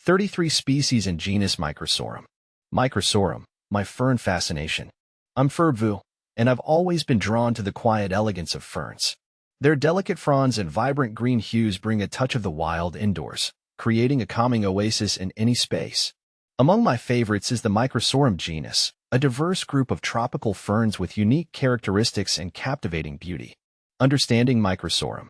33 species in genus Microsorum. Microsorum, my fern fascination. I'm Furbu, and I've always been drawn to the quiet elegance of ferns. Their delicate fronds and vibrant green hues bring a touch of the wild indoors, creating a calming oasis in any space. Among my favorites is the Microsorum genus, a diverse group of tropical ferns with unique characteristics and captivating beauty. Understanding Microsorum.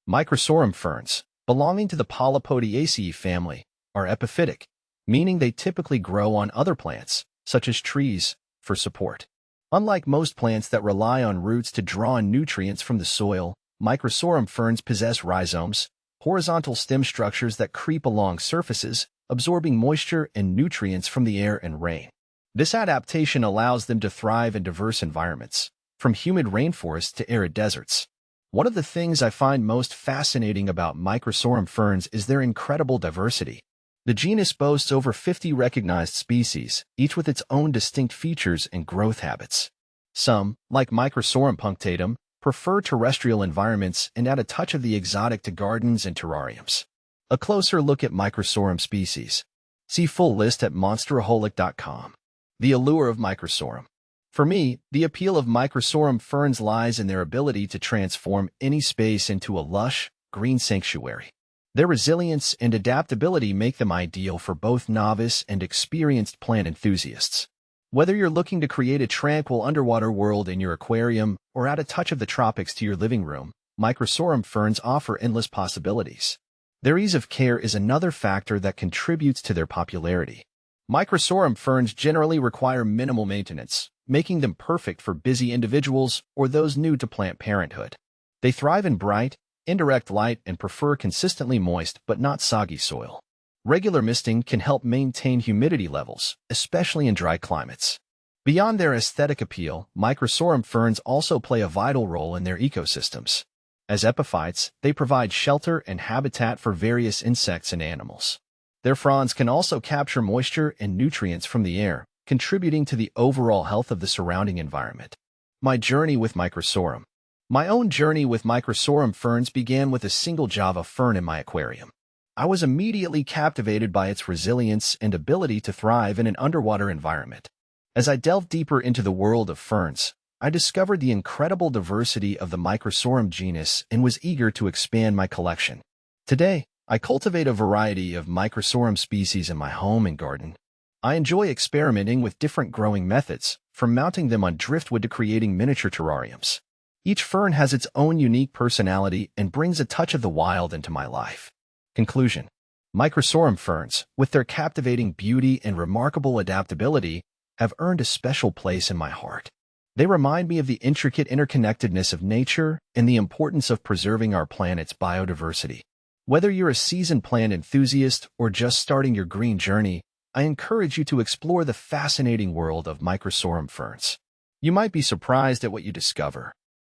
Microsorum ferns, belonging to the Polypodiaceae family, are epiphytic, meaning they typically grow on other plants, such as trees, for support. Unlike most plants that rely on roots to draw in nutrients from the soil, Microsorum ferns possess rhizomes, horizontal stem structures that creep along surfaces, absorbing moisture and nutrients from the air and rain. This adaptation allows them to thrive in diverse environments, from humid rainforests to arid deserts. One of the things I find most fascinating about Microsorum ferns is their incredible diversity. The genus boasts over 50 recognized species, each with its own distinct features and growth habits. Some, like Microsorum punctatum, prefer terrestrial environments and add a touch of the exotic to gardens and terrariums. A closer look at Microsorum species. See full list at monsteraholic.com. The allure of Microsorum. For me, the appeal of Microsorum ferns lies in their ability to transform any space into a lush, green sanctuary. Their resilience and adaptability make them ideal for both novice and experienced plant enthusiasts. Whether you're looking to create a tranquil underwater world in your aquarium or add a touch of the tropics to your living room, Microsorum ferns offer endless possibilities. Their ease of care is another factor that contributes to their popularity. Microsorum ferns generally require minimal maintenance, making them perfect for busy individuals or those new to plant parenthood. They thrive in bright, indirect light and prefer consistently moist but not soggy soil. Regular misting can help maintain humidity levels, especially in dry climates. Beyond their aesthetic appeal, Microsorum ferns also play a vital role in their ecosystems. As epiphytes, they provide shelter and habitat for various insects and animals. Their fronds can also capture moisture and nutrients from the air, contributing to the overall health of the surrounding environment. My journey with Microsorum. My own journey with Microsorum ferns began with a single Java fern in my aquarium. I was immediately captivated by its resilience and ability to thrive in an underwater environment. As I delved deeper into the world of ferns, I discovered the incredible diversity of the Microsorum genus and was eager to expand my collection. Today, I cultivate a variety of Microsorum species in my home and garden. I enjoy experimenting with different growing methods, from mounting them on driftwood to creating miniature terrariums. Each fern has its own unique personality and brings a touch of the wild into my life. Conclusion. Microsorum ferns, with their captivating beauty and remarkable adaptability, have earned a special place in my heart. They remind me of the intricate interconnectedness of nature and the importance of preserving our planet's biodiversity. Whether you're a seasoned plant enthusiast or just starting your green journey, I encourage you to explore the fascinating world of Microsorum ferns. You might be surprised at what you discover.